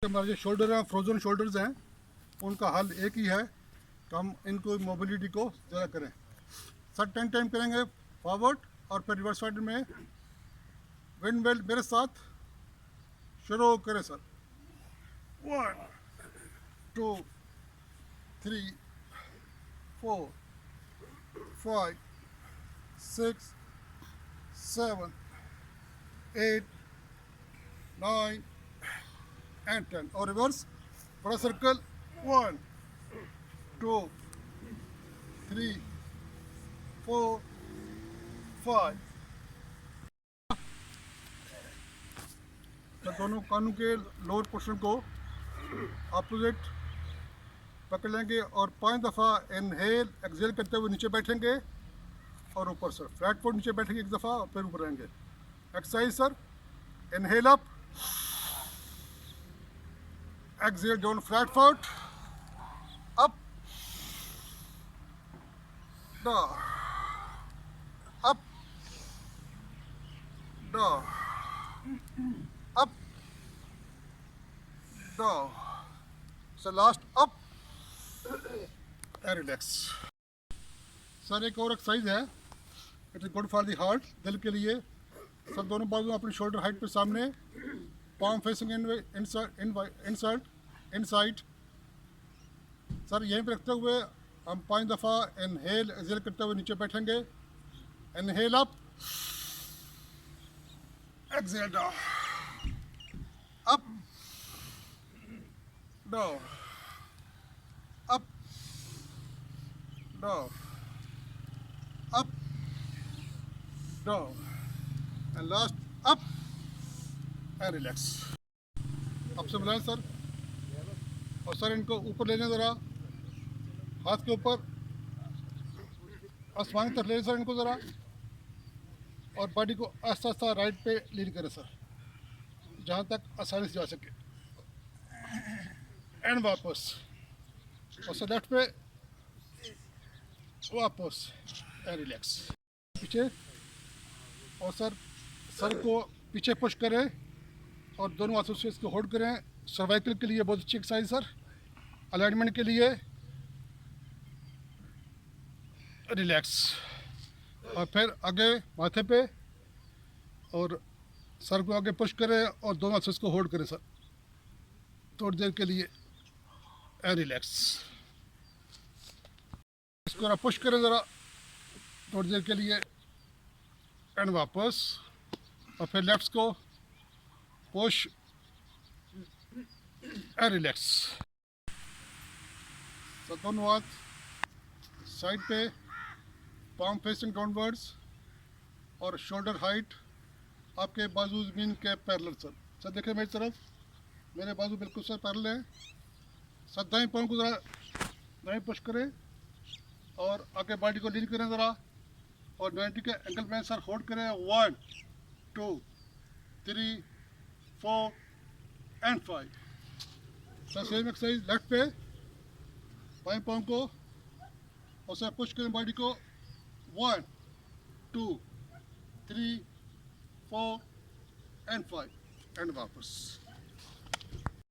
हमारे जो शोल्डर हैं, फ्रोजन शोल्डर्स हैं, उनका हल एक ही है कि हम इनको मोबिलिटी को ज़्यादा करें। सर 10 टाइम करेंगे फॉरवर्ड और फिर रिवर्स साइड में विंड बेल्ट मेरे साथ शुरू करें सर। 1 2 3 4 5 6 7 8 9 and 10 और रिवर्स बड़ा सर्कल 1 2 3 4 5। तो दोनों कानों के लोअर पोर्शन को अपोजिट पकड़ लेंगे और 5 दफ़ा इनहेल एक्सहेल करते हुए नीचे बैठेंगे और ऊपर सर फ्लैट फुट नीचे बैठेंगे एक दफ़ा और फिर ऊपर रहेंगे। Exercise sir, inhale up, exhale down flat foot, up, down, up, down, up, down. So last up and relax. Sir एक और एक्सरसाइज है, it is good for the heart, दिल के लिए। सर दोनों बाजू अपनी शोल्डर हाइट पे सामने, palm facing इनसाइड। सर यहीं पे रखते हुए हम 5 दफ़ा इनहेल एक्सहेल करते हुए नीचे बैठेंगे। Inhale up, exhale down, up, down, up, down, up, down and last up and relax. अब से बुलाएं सर, और सर इनको ऊपर लेने ज़रा, हाथ के ऊपर आसमान की तरफ ले सर इनको ज़रा, और बॉडी को आस्ता आस्ता राइट पे लीड करें सर, जहाँ तक आसानी से जा सके। एंड वापस, और सर लेफ्ट पे वापस एंड रिलैक्स। पीछे, और सर को पीछे पुश करें और दोनों हाथों से इसको होल्ड करें। सर्वाइकल के लिए बहुत अच्छी एक्सरसाइज सर। अलाइनमेंट के लिए रिलैक्स, और फिर आगे माथे पे और सर को आगे पुश करें और दोनों हाथों से इसको होल्ड करें सर थोड़ी देर के लिए एंड रिलैक्स। इसको ज़रा पुश करें ज़रा थोड़ी देर के लिए एंड वापस, और फिर लेफ्ट को पुश एंड रिलैक्स। तो दोनों हाथ साइड पे, पाम फेसिंग डाउनवर्ड्स और शोल्डर हाइट, आपके बाजू ज़मीन के पैरेलल सर। सर देखें मेरी तरफ, मेरे बाजू बिल्कुल सर पैरेलल हैं। सर दाएं पाँव को ज़रा दाएं पुश करें और आगे बॉडी को लीन करें ज़रा, और 90 के एंगल में सर होल्ड करें। 1 2 3 4 and 5। Sir same exercise left पे, बाएं पाँव को, और सर पुश करें बॉडी को। 1 2 3 4 एंड 5 एंड वापस।